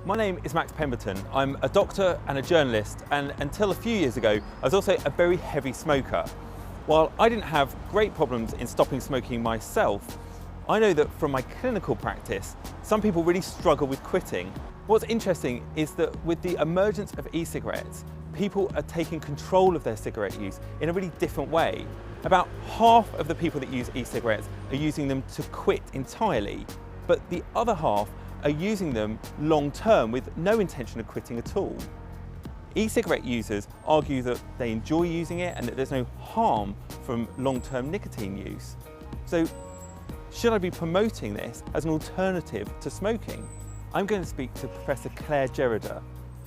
My name is Max Pemberton. I'm a doctor and a journalist, and until a few years ago, I was also a very heavy smoker. While I didn't have great problems in stopping smoking myself, I know that from my clinical practice, some people really struggle with quitting. What's interesting is that with the emergence of e-cigarettes, people are taking control of their cigarette use in a really different way. About half of the people that use e-cigarettes are using them to quit entirely, but the other half are using them long term with no intention of quitting at all. E-cigarette users argue that they enjoy using it and that there's no harm from long-term nicotine use. So should I be promoting this as an alternative to smoking? I'm going to speak to Professor Claire Gerrida,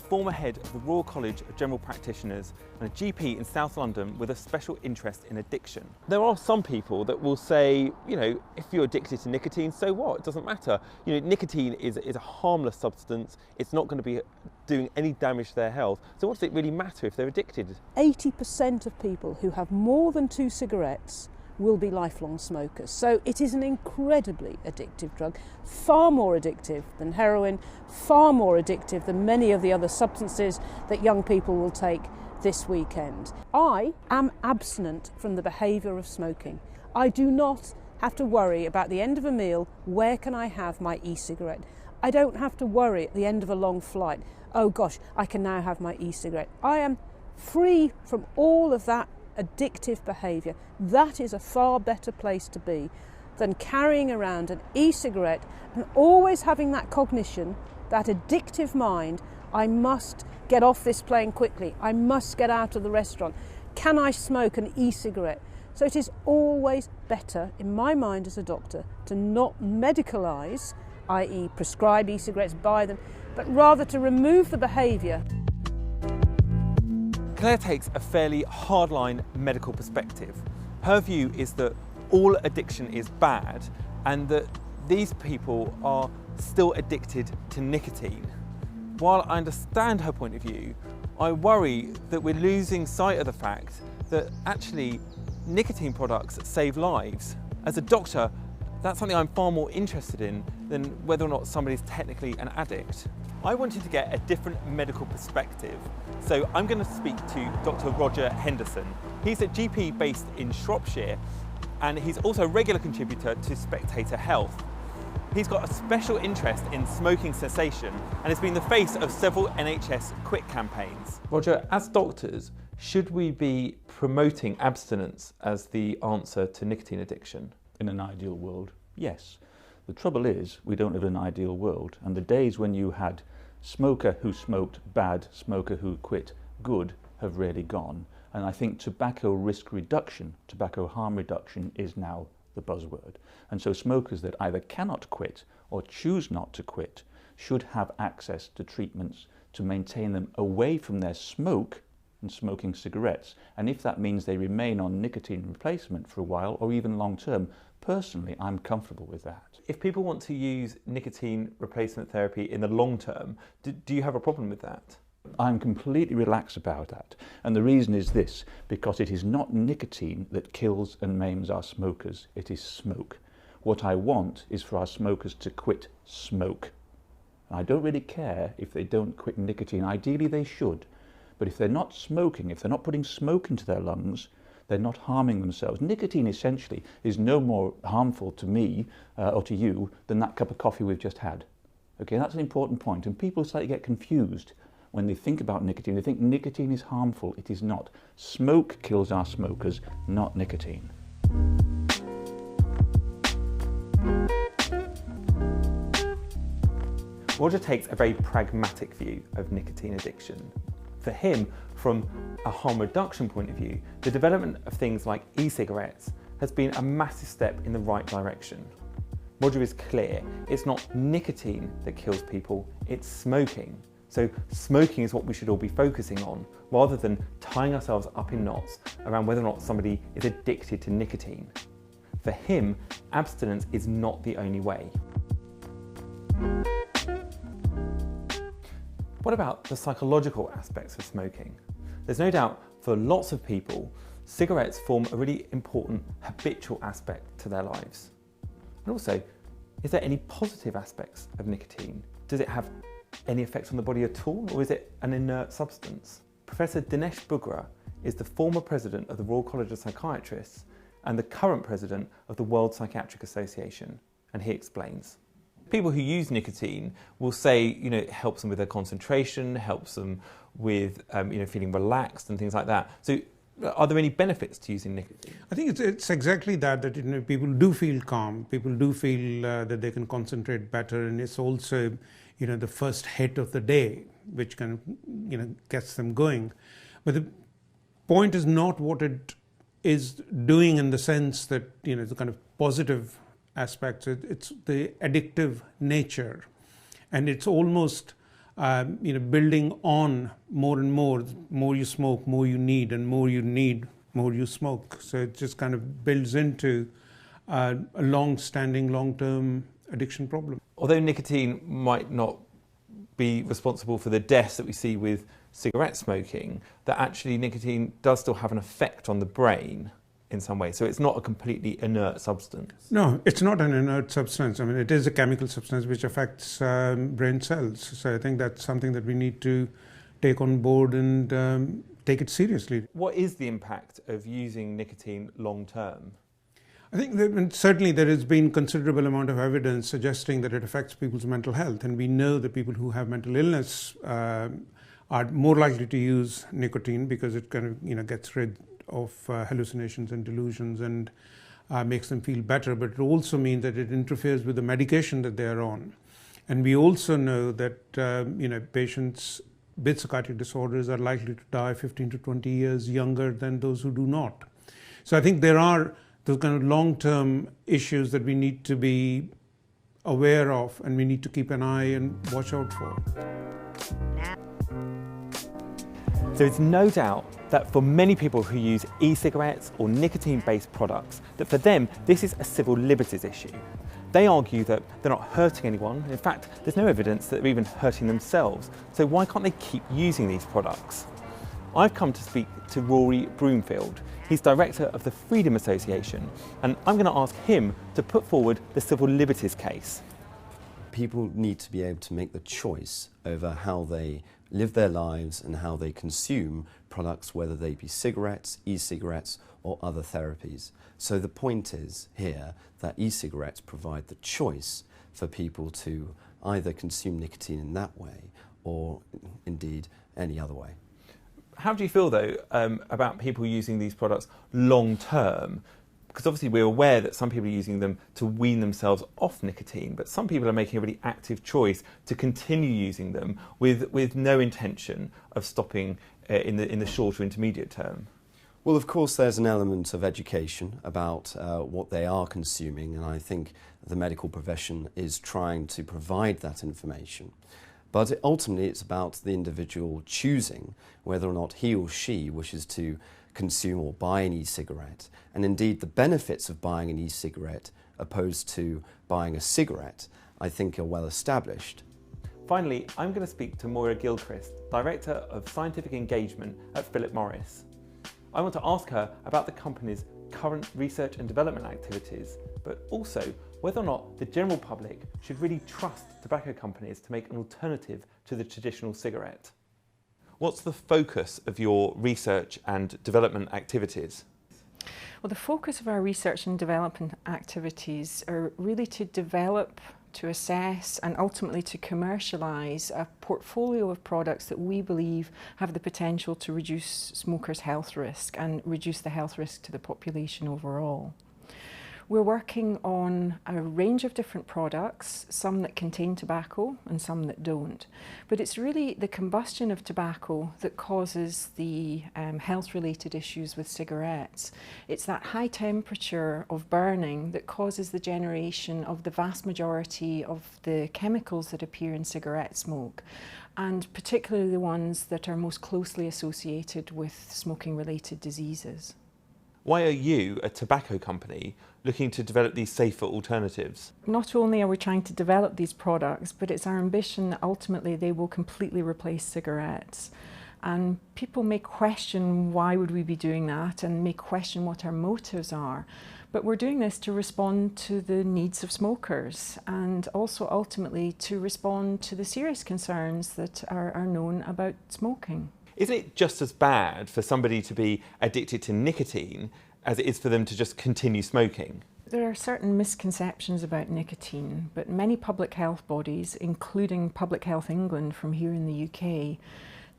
former head of the Royal College of General Practitioners and a GP in South London with a special interest in addiction. There are some people that will say, you know, if you're addicted to nicotine, so what? It doesn't matter. You know, nicotine is a harmless substance. It's not going to be doing any damage to their health. So what does it really matter if they're addicted? 80% of people who have more than 2 cigarettes will be lifelong smokers. So it is an incredibly addictive drug, far more addictive than heroin, far more addictive than many of the other substances that young people will take this weekend. I am abstinent from the behaviour of smoking. I do not have to worry about the end of a meal, where can I have my e-cigarette? I don't have to worry at the end of a long flight, oh gosh, I can now have my e-cigarette. I am free from all of that addictive behaviour. That is a far better place to be than carrying around an e-cigarette and always having that cognition, that addictive mind, I must get off this plane quickly, I must get out of the restaurant, can I smoke an e-cigarette? So it is always better, in my mind as a doctor, to not medicalise, i.e. prescribe e-cigarettes, buy them, but rather to remove the behaviour. Claire takes a fairly hardline medical perspective. Her view is that all addiction is bad and that these people are still addicted to nicotine. While I understand her point of view, I worry that we're losing sight of the fact that actually nicotine products save lives. As a doctor, that's something I'm far more interested in than whether or not somebody's technically an addict. I wanted to get a different medical perspective, so I'm going to speak to Dr. Roger Henderson. He's a GP based in Shropshire, and he's also a regular contributor to Spectator Health. He's got a special interest in smoking cessation and has been the face of several NHS quit campaigns. Roger, as doctors, should we be promoting abstinence as the answer to nicotine addiction? In an ideal world, yes. The trouble is, we don't live in an ideal world, and the days when you had smoker who smoked bad, smoker who quit good, have really gone. And I think tobacco risk reduction, tobacco harm reduction is now the buzzword. And so smokers that either cannot quit or choose not to quit should have access to treatments to maintain them away from their smoke and smoking cigarettes. And if that means they remain on nicotine replacement for a while or even long term, personally, I'm comfortable with that. If people want to use nicotine replacement therapy in the long term, do you have a problem with that? I'm completely relaxed about that. And the reason is this, because it is not nicotine that kills and maims our smokers, it is smoke. What I want is for our smokers to quit smoke. And I don't really care if they don't quit nicotine. Ideally they should. But if they're not smoking, if they're not putting smoke into their lungs, they're not harming themselves. Nicotine essentially is no more harmful to me or to you than that cup of coffee we've just had. Okay, that's an important point. And people slightly get confused when they think about nicotine. They think nicotine is harmful. It is not. Smoke kills our smokers, not nicotine. Roger takes a very pragmatic view of nicotine addiction. For him, from a harm reduction point of view, the development of things like e-cigarettes has been a massive step in the right direction. Roger is clear, it's not nicotine that kills people, it's smoking. So smoking is what we should all be focusing on, rather than tying ourselves up in knots around whether or not somebody is addicted to nicotine. For him, abstinence is not the only way. What about the psychological aspects of smoking? There's no doubt for lots of people, cigarettes form a really important habitual aspect to their lives. And also, is there any positive aspects of nicotine? Does it have any effects on the body at all, or is it an inert substance? Professor Dinesh Bugra is the former president of the Royal College of Psychiatrists and the current president of the World Psychiatric Association, and he explains. People who use nicotine will say, it helps them with their concentration, helps them with, feeling relaxed and things like that. So, are there any benefits to using nicotine? I think it's exactly that people do feel calm, people do feel that they can concentrate better, and it's also, the first hit of the day, which kind of, gets them going. But the point is not what it is doing in the sense that, the kind of positive aspects. It's the addictive nature, and it's almost building on more and more. More you smoke, more you need, and more you need, more you smoke. So it just kind of builds into a long-standing, long-term addiction problem. Although nicotine might not be responsible for the deaths that we see with cigarette smoking, that actually nicotine does still have an effect on the brain in some way. So it's not a completely inert substance. No, it's not an inert substance. I mean, it is a chemical substance which affects brain cells. So I think that's something that we need to take on board and take it seriously. What is the impact of using nicotine long term? I think that certainly there has been considerable amount of evidence suggesting that it affects people's mental health, and we know that people who have mental illness are more likely to use nicotine because it kind of gets rid of hallucinations and delusions and makes them feel better. But it also means that it interferes with the medication that they are on, and we also know that patients with psychiatric disorders are likely to die 15 to 20 years younger than those who do not. So I think there are those kind of long-term issues that we need to be aware of, and we need to keep an eye and watch out for. There is no doubt that for many people who use e-cigarettes or nicotine-based products, that for them this is a civil liberties issue. They argue that they're not hurting anyone. In fact, there's no evidence that they're even hurting themselves. So why can't they keep using these products? I've come to speak to Rory Broomfield. He's director of the Freedom Association, and I'm going to ask him to put forward the civil liberties case. People need to be able to make the choice over how they live their lives and how they consume products, whether they be cigarettes, e-cigarettes or other therapies. So the point is here that e-cigarettes provide the choice for people to either consume nicotine in that way or indeed any other way. How do you feel though about people using these products long term? Because obviously we're aware that some people are using them to wean themselves off nicotine, but some people are making a really active choice to continue using them with no intention of stopping in the short or intermediate term. Well, of course, there's an element of education about what they are consuming, and I think the medical profession is trying to provide that information. But ultimately, it's about the individual choosing whether or not he or she wishes to consume or buy an e-cigarette, and indeed the benefits of buying an e-cigarette opposed to buying a cigarette, I think, are well established. Finally, I'm going to speak to Moira Gilchrist, Director of Scientific Engagement at Philip Morris. I want to ask her about the company's current research and development activities, but also whether or not the general public should really trust tobacco companies to make an alternative to the traditional cigarette. What's the focus of your research and development activities? Well, the focus of our research and development activities are really to develop, to assess and ultimately to commercialise a portfolio of products that we believe have the potential to reduce smokers' health risk and reduce the health risk to the population overall. We're working on a range of different products, some that contain tobacco and some that don't. But it's really the combustion of tobacco that causes the health-related issues with cigarettes. It's that high temperature of burning that causes the generation of the vast majority of the chemicals that appear in cigarette smoke, and particularly the ones that are most closely associated with smoking-related diseases. Why are you, a tobacco company, looking to develop these safer alternatives? Not only are we trying to develop these products, but it's our ambition that ultimately they will completely replace cigarettes. And people may question why would we be doing that and may question what our motives are. But we're doing this to respond to the needs of smokers and also ultimately to respond to the serious concerns that are known about smoking. Isn't it just as bad for somebody to be addicted to nicotine as it is for them to just continue smoking? There are certain misconceptions about nicotine, but many public health bodies, including Public Health England from here in the UK,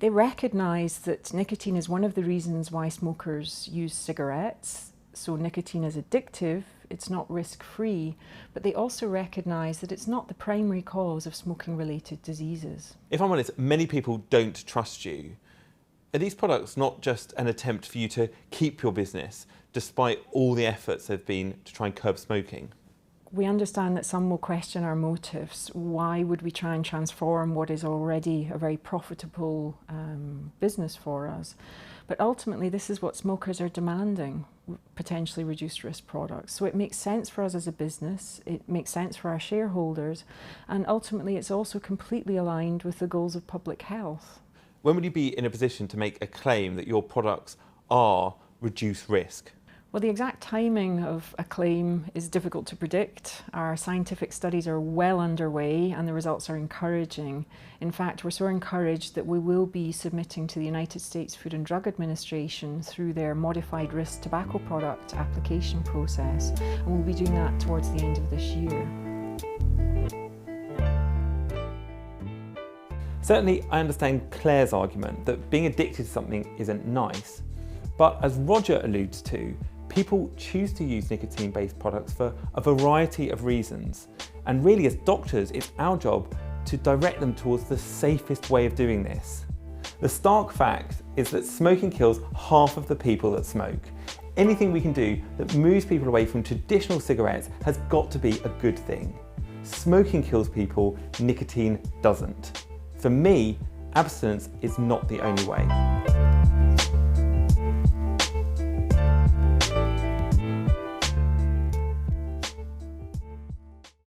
they recognise that nicotine is one of the reasons why smokers use cigarettes. So nicotine is addictive, it's not risk-free, but they also recognise that it's not the primary cause of smoking-related diseases. If I'm honest, many people don't trust you. Are these products not just an attempt for you to keep your business, despite all the efforts there have been to try and curb smoking? We understand that some will question our motives. Why would we try and transform what is already a very profitable business for us? But ultimately, this is what smokers are demanding, potentially reduced risk products. So it makes sense for us as a business, it makes sense for our shareholders, and ultimately it's also completely aligned with the goals of public health. When will you be in a position to make a claim that your products are reduced risk? Well, the exact timing of a claim is difficult to predict. Our scientific studies are well underway and the results are encouraging. In fact, we're so encouraged that we will be submitting to the United States Food and Drug Administration through their modified risk tobacco product application process, and we'll be doing that towards the end of this year. Certainly, I understand Claire's argument that being addicted to something isn't nice, but as Roger alludes to, people choose to use nicotine-based products for a variety of reasons. And really, as doctors, it's our job to direct them towards the safest way of doing this. The stark fact is that smoking kills half of the people that smoke. Anything we can do that moves people away from traditional cigarettes has got to be a good thing. Smoking kills people, nicotine doesn't. For me, abstinence is not the only way.